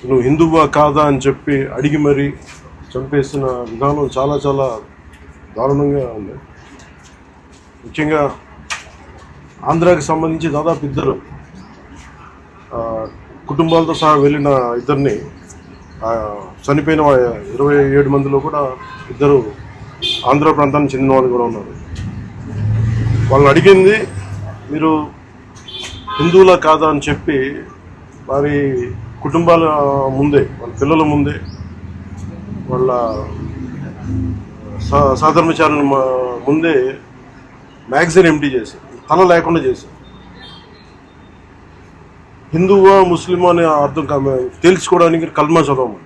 నువ్వు హిందువా కాదా అని చెప్పి అడిగి మరీ చంపేసిన విధానం చాలా చాలా దారుణంగా ఉంది. ముఖ్యంగా ఆంధ్రాకి సంబంధించి దాదాపు ఇద్దరు కుటుంబాలతో సహా వెళ్ళిన ఇద్దరిని చనిపోయిన 27 మందిలో కూడా ఇద్దరు ఆంధ్ర ప్రాంతానికి చెందిన వాళ్ళు కూడా ఉన్నారు. వాళ్ళని అడిగింది మీరు హిందువులా కాదా అని చెప్పి వారి కుటుంబాల ముందే, వాళ్ళ పిల్లల ముందే, వాళ్ళ సహధర్మచారుల ముందే మ్యాగజైన్ ఎంటీ చేసి తల లేకుండా చేసి హిందువా ముస్లిమా అనే అర్థం తేల్చుకోవడానికి కల్మా చదవమని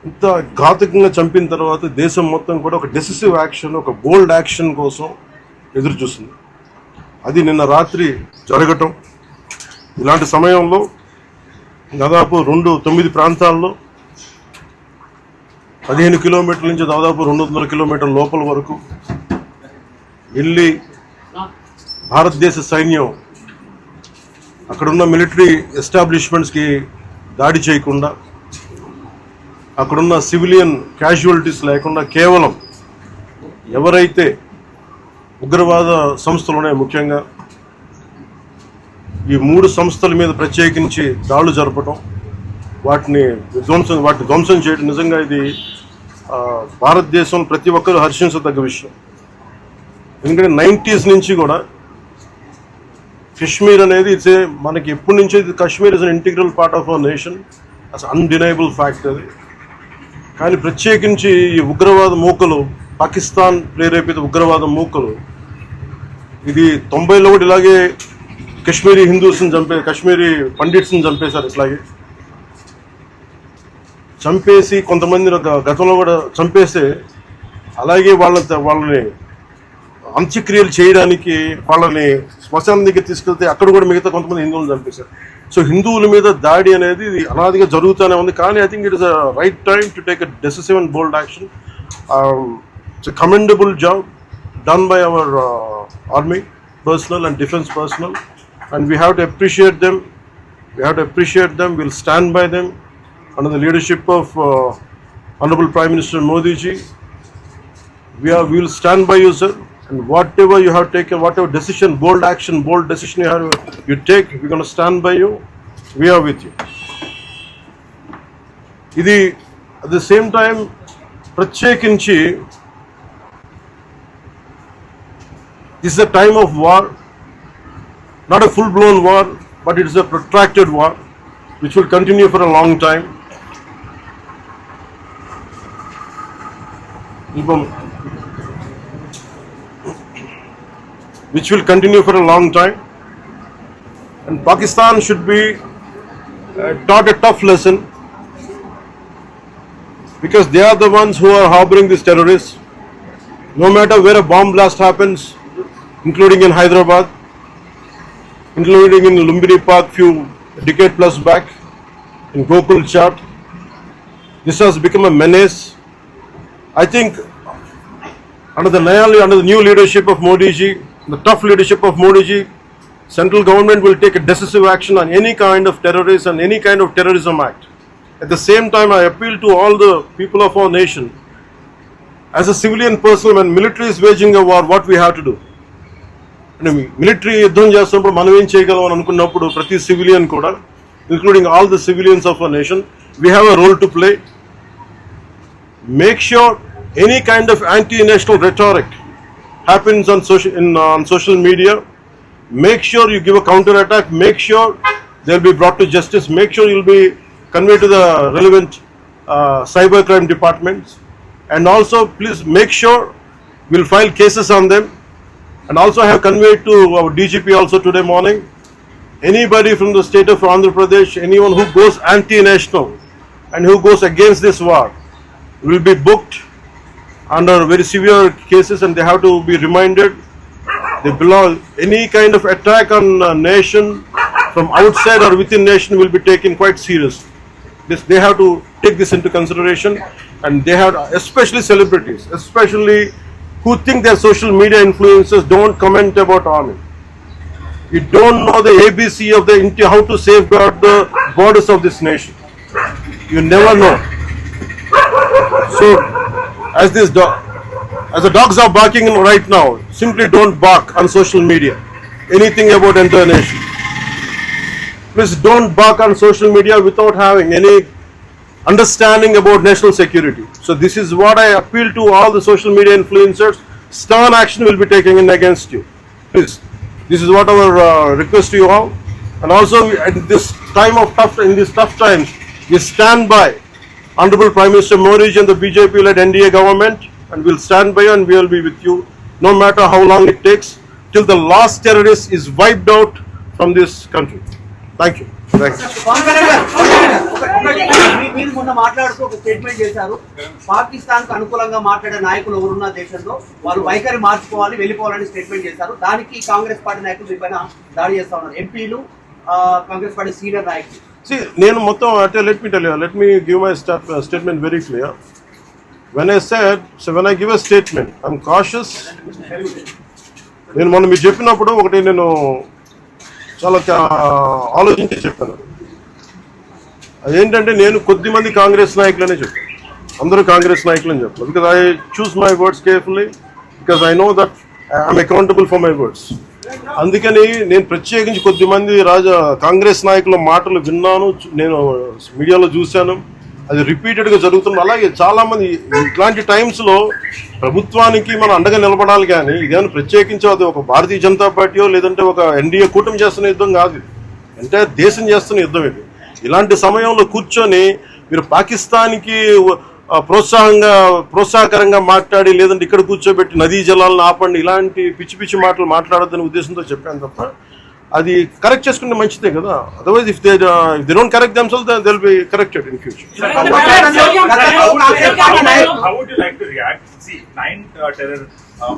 ఇంత ఘాతుకంగా చంపిన తర్వాత దేశం మొత్తం కూడా ఒక డెసిసివ్ యాక్షన్, ఒక బోల్డ్ యాక్షన్ కోసం ఎదురు చూస్తుంది. అది నిన్న రాత్రి జరగటం. ఇలాంటి సమయంలో దాదాపు 9 ప్రాంతాల్లో 15 కిలోమీటర్ల నుంచి దాదాపు 200 కిలోమీటర్ల లోపల వరకు వెళ్ళి భారతదేశ సైన్యం అక్కడున్న మిలిటరీ ఎస్టాబ్లిష్మెంట్స్కి దాడి చేయకుండా, అక్కడున్న సివిలియన్ క్యాజువాలిటీస్ లేకుండా కేవలం ఎవరైతే ఉగ్రవాద సంస్థలు ఉన్నాయో, ముఖ్యంగా ఈ 3 సంస్థల మీద ప్రత్యేకించి దాడులు జరపడం, వాటిని ధ్వంసం చేయడం నిజంగా ఇది భారతదేశం ప్రతి ఒక్కరూ హర్షించదగ్గ విషయం. ఎందుకంటే 90s నుంచి కూడా కశ్మీర్ అనేది మనకి ఎప్పటి నుంచో Kashmir is an integral part of our nation, as undeniable fact అది. కానీ ప్రత్యేకించి ఈ ఉగ్రవాద మూకలు, పాకిస్తాన్ ప్రేరేపిత ఉగ్రవాద మూకలు, ఇది 90లో కూడా ఇలాగే కశ్మీరీ హిందూస్ని కశ్మీరీ పండిట్స్ని చంపేశారు. ఇట్లాగే చంపేసి కొంతమంది గతంలో కూడా చంపేస్తే అలాగే వాళ్ళని అంత్యక్రియలు చేయడానికి వాళ్ళని శ్మశానం దగ్గర తీసుకెళ్తే అక్కడ కూడా మిగతా కొంతమంది హిందువులు చంపేశారు. సో హిందువుల మీద దాడి అనేది అనాదిగా జరుగుతూనే ఉంది. కానీ I think it is a right time to take a decisive and bold action. It's a commendable job done by our army personnel and defense personnel, and we have to appreciate them. We'll stand by them under the leadership of Honorable Prime Minister Modi ji. We will stand by you, sir, and whatever you have taken, whatever decision, bold decision you take, we're going to stand by you. We are with you. Idi at the same time ప్రత్యేకించి this is a time of war, not a full-blown war, but it is a protracted war which will continue for a long time. And Pakistan should be taught a tough lesson, because they are the ones who are harboring these terrorists. No matter where a bomb blast happens, including in Hyderabad, including in Lumbini Park few decade plus back, in Gokul Chat, this has become a menace. I think under the new leadership of Modi ji, the tough leadership of Modi ji, central government will take a decisive action on any kind of terrorism and any kind of terrorism act. At the same time, I appeal to all the people of our nation, as a civilian person, when military is waging a war, what we have to do? Military యుద్ధం చేస్తున్నప్పుడు మనం ఏం చేయగలం అని అనుకున్నప్పుడు ప్రతి civilian కూడా, including all the civilians of our nation, we have a role to play. Make sure any kind of anti-national rhetoric happens on social media. Make sure you give a counter attack. Make sure they'll be brought to justice. Make sure you'll be conveyed to the relevant cybercrime departments. And also, please make sure we'll file cases on them. And also I have conveyed to our DGP also today morning, anybody from the state of Andhra Pradesh, anyone who goes anti-national and who goes against this war will be booked under very severe cases, and they have to be reminded they belong. Any kind of attack on a nation from outside or within nation will be taken quite seriously. They have to take this into consideration, and they have, especially celebrities, especially who think they're social media influencers, don't comment about army. You don't know the ABC of how to safeguard the borders of this nation. You never know. So, as the dogs are barking right now, simply don't bark on social media. Anything about entire nation. Please don't bark on social media without having any understanding about national security. So this is what I appeal to all the social media influencers. Stern action will be taken in against you. Please, this is what our request to you all. And also at this time of in these tough times, we stand by Honorable Prime Minister Modi and the BJP-led NDA government, and we'll stand by you and we will be with you no matter how long it takes, till the last terrorist is wiped out from this country. Thank you. Thanks. మీరు మొన్న మాట్లాడుతూ ఒక statement చేశారు, పాకిస్తాన్ కు అనుకూలంగా మాట్లాడే నాయకులు ఎవరున్న దేశంలో వారు వైఖరి మార్చుకోవాలి, వెళ్ళిపోవాలని స్టేట్మెంట్ చేశారు. దానికి కాంగ్రెస్ పార్టీ నాయకులు మీ పైన దాడి చేస్తా ఉన్నారు, ఎంపీలు, కాంగ్రెస్ పార్టీ సీనియర్ నాయకులు. నేను మొత్తం అంటే let me give my statement very clear. When I give a statement, I'm cautious. నేను మొన్న మీరు చెప్పినప్పుడు ఒకటి నేను చాలా ఆలోచించి చెప్పాను. అదేంటంటే నేను కొద్దిమంది కాంగ్రెస్ నాయకులనే చెప్పాను, అందరూ కాంగ్రెస్ నాయకులని చెప్పాను. Because I choose my words carefully, because I know that I'm accountable for my words. అందుకని నేను ప్రత్యేకించి కొద్దిమంది కాంగ్రెస్ నాయకుల మాటలు విన్నాను, నేను మీడియాలో చూశాను, అది రిపీటెడ్గా జరుగుతుంది. అలాగే చాలామంది ఇట్లాంటి టైమ్స్లో ప్రభుత్వానికి మనం అండగా నిలబడాలి, కానీ ఇదేమైనా ప్రత్యేకించి అది ఒక భారతీయ జనతా పార్టీయో లేదంటే ఒక ఎన్డీఏ కూటమి చేస్తున్న యుద్ధం కాదు, అంటే దేశం చేస్తున్న యుద్ధం ఇది. ఇలాంటి సమయంలో కూర్చొని మీరు పాకిస్తాన్కి ప్రోత్సాహకరంగా మాట్లాడి లేదంటే ఇక్కడ కూర్చోబెట్టి నదీ జలాలను ఆపండి, ఇలాంటి పిచ్చి పిచ్చి మాటలు మాట్లాడొద్దనే ఉద్దేశంతో చెప్పాను తప్ప అది కరెక్ట్ చేసుకుంటే మంచిదే కదా. Otherwise if they don't correct themselves, then they'll be corrected in future. How would you like to react? See, 9 terror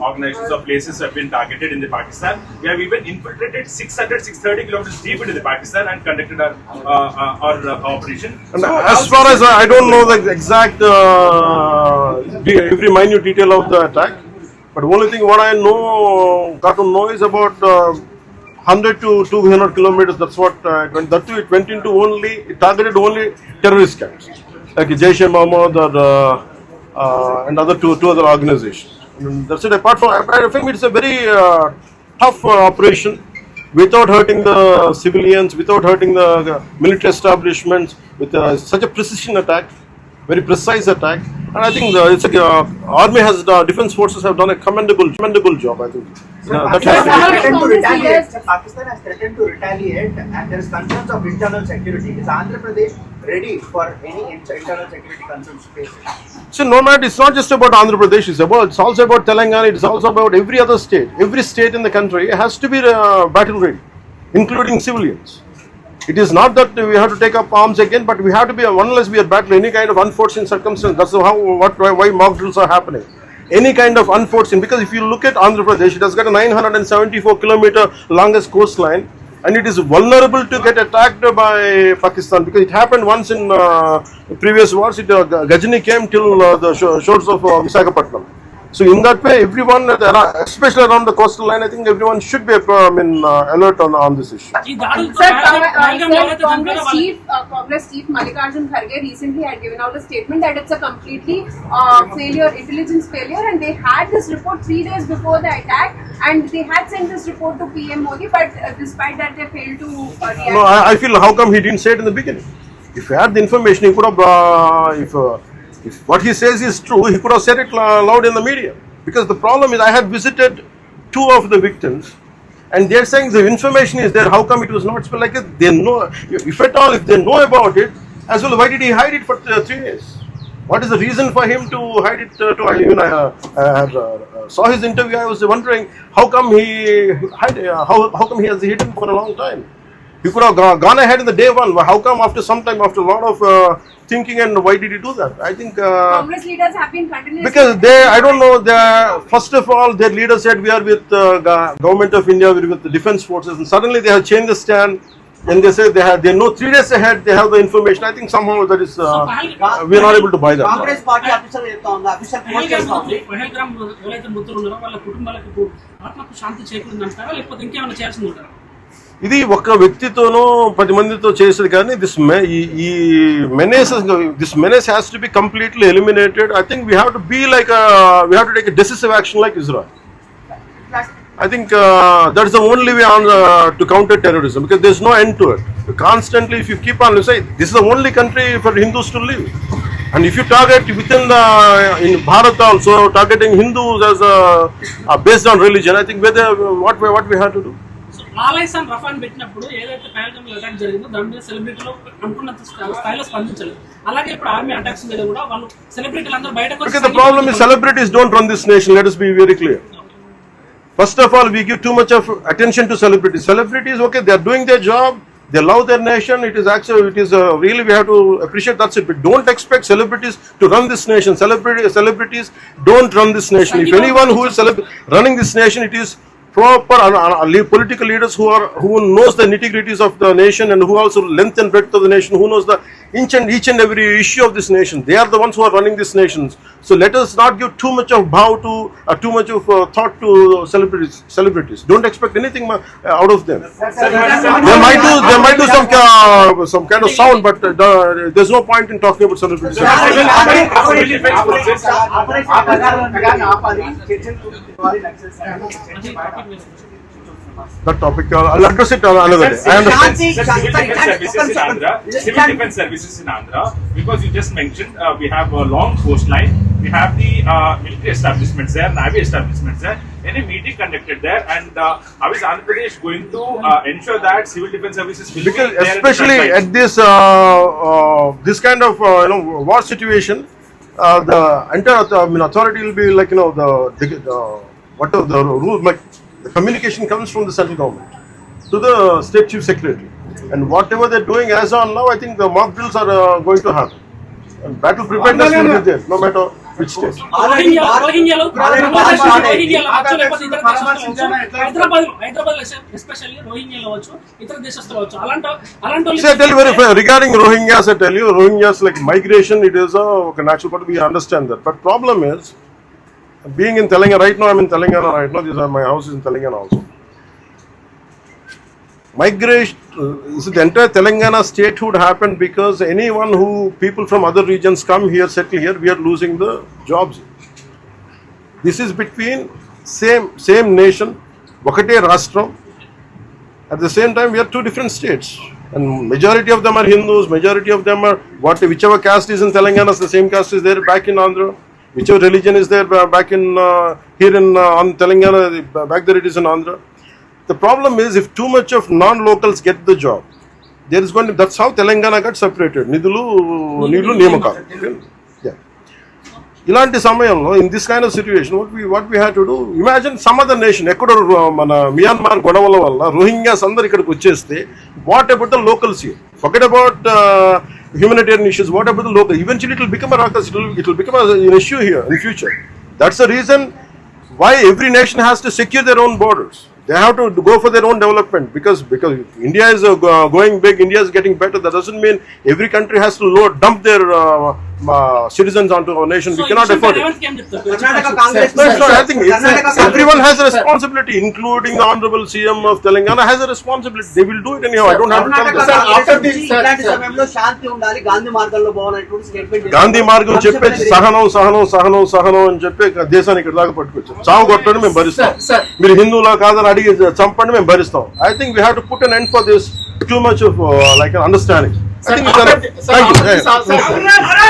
organizations or places have been targeted in the Pakistan. We have even infiltrated 630 kilometers deep into the Pakistan and conducted our operation. And so as far as I don't know the exact every minute detail of the attack, but only thing what I got to know is about 100 to 200 kilometers. That's what it went into it targeted only terrorist camps like Jaish-e-Mohammed and other two other organizations. And that's it. Apart from, I think it's a very tough operation without hurting the civilians, without hurting the military establishments, with such a precision attack, very precise attack. And I think army defense forces have done a commendable job. I think. Pakistan has threatened to retaliate, and there is concerns of internal security. Is Andhra Pradesh ready for any internal security concerns faced? So no matter, it's not just about Andhra Pradesh. It's also about Telangana. It's also about every other state. Every state in the country has to be battle ready, including civilians. It is not that we have to take up arms again, but we have to be, unless we are battling any kind of unforeseen circumstance. That's why mock drills are happening. Any kind of unforeseen, because if you look at Andhra Pradesh, it has got a 974 kilometer longest coastline, and it is vulnerable to get attacked by Pakistan, because it happened once in previous wars. Gajini came till the shores of Visakhapatnam. So in that way, everyone, especially around the coastal line, I think everyone should be alert on this issue. Sir, Congress Chief Mallikarjun Kharge recently had given out a statement that it's a completely intelligence failure, and they had this report 3 days before the attack, and they had sent this report to PM Modi, but despite that they failed to react. No, I feel, how come he didn't say it in the beginning? If he had the information, he could have, if what he says is true, he could have said it loud in the media. Because the problem is, I had visited 2 of the victims, and they're saying the information is there. How come it was not spelled like it? They know, if at all, if they know about it, as well, why did he hide it for 3 days? What is the reason for him to hide it? I saw his interview. I was wondering how come he how come he has hidden for a long time. He could have gone ahead in the day one. How come after some time, after a lot of thinking, and why did he do that? I think Congress leaders have been continuously, because I don't know. First of all, their leader said we are with government of India, we are with the defense forces, and suddenly they have changed the stand. And they say they know 3 days ahead they have the information. I think somehow that is we are not able to buy that. Congress party official official post చేస్తుంది. పహల్గాం ఎవరైతే మృతులు ఉన్నారో వాళ్ళ కుటుంబాలకు ఆత్మకు శాంతి చేకూరిందంటారా, లేకపోతే ఇంకేమైనా చేయాల్సింది ఉంటారా? ఇది ఒక వ్యక్తితోనో 10 మందితో చేసేది కానీ this menace has to be completely eliminated. I think we have to be we have to take a decisive action like Israel. I think that's the only way on to counter terrorism, because there's no end to it. Constantly, if you keep on saying this is the only country for Hindus to live, and if you target within in Bharat also targeting Hindus as based on religion, I think what we have to do. ఆలైస్ and రఫాన్ పెట్టినప్పుడు ఏదైతే Pahalgam attack జరిగిందో దాని మీద సెలబ్రిటీలు అనుకున్నంత స్థాయిలో స్పందించలేదు. అలాగే ఇప్పుడు ఆర్మీ అటాక్స్ మీద కూడా వాళ్ళు సెలబ్రిటీలు అందరూ బయటకు because the problem is celebrities don't run this nation. Let us be very clear. First of all, we give too much of attention to celebrities. Celebrities, okay, they are doing their job. They love their nation. It is really we have to appreciate that's it. But don't expect celebrities to run this nation. Celebrities don't run this nation. If anyone who is running this nation, it is proper political leaders who knows the nitty-gritties of the nation and who also length and breadth of the nation, who knows the each and every issue of this nation. They are the ones who are running this nation. So let us not give too much of too much of thought to celebrities. Don't expect anything out of them. They might do some kind of sound, but there's no point in talking about celebrities. That topic, I'll address it another day. I understand. Civil defense services in Andhra, because you just mentioned we have a long coastline, we have the military establishments there, navy establishments there. Any meeting conducted there, and how is Andhra Pradesh going to ensure that civil defense services will Because be there especially at this kind of war situation, the entire authority will be like the rule, like the communication comes from the central government to the state chief secretary, and whatever they're doing as on now, I think the mock drills are going to happen, and battle preparedness will be there no matter which state. Hyderabad especially రోహింగ్యాలు అవ్వచ్చు, ఇతర దేశస్తులు అవ్వచ్చు, అలాంటి See, I tell you very fair, regarding Rohingyas, I tell you, Rohingyas like migration, it is a natural part. We understand that, but problem is, being in Telangana right now, I'm in Telangana right now. My house is in Telangana also. Migration, the entire Telangana statehood happened because people from other regions come here, settle here. We are losing the jobs. This is between same nation, Vakate Rastram. At the same time, we are two different states, and majority of them are Hindus. Majority of them are whichever caste is in Telangana, the same caste is there back in Andhra. Whichever religion is there back in here in on Telangana, back there it is in Andhra. The problem is, if too much of non-locals get the job, there is that's how Telangana got separated. Nidulu Niyamaka. Yeah. Ilanti samayamlo, in this kind of situation, what we had to do, imagine some other nation, Myanmar godavala valla Rohingyas andaru ikkadiki vacheste, what about the locals here? Forget about humanitarian issues. What about the local? Eventually it will become a ruckus. It will become an issue here in future. That's the reason why every nation has to secure their own borders. They have to go for their own development, because India is going big, India is getting better. That doesn't mean every country has to dump their citizens onto our nation. We cannot afford it. I think everyone has a responsibility, including the Honorable CM of Telangana has a responsibility. They will do it anyhow. I don't have to tell them. ఇలాంటి సమయంలో శాంతి ఉండాలి, గాంధీ మార్గంలో పోవాలనేటువంటి statement Gandhi మార్గం చెప్పేసి సహనం అని చెప్పి దేశాన్ని ఇక్కడ దాకా పట్టుకొచ్చాం. చావు కొట్టండి మేము భరిస్తాం, మీరు హిందువులా కాదని అడిగి చంపండి మేము భరిస్తాం. I think we have to put an end for this too much of like an understanding. I think it's thank you.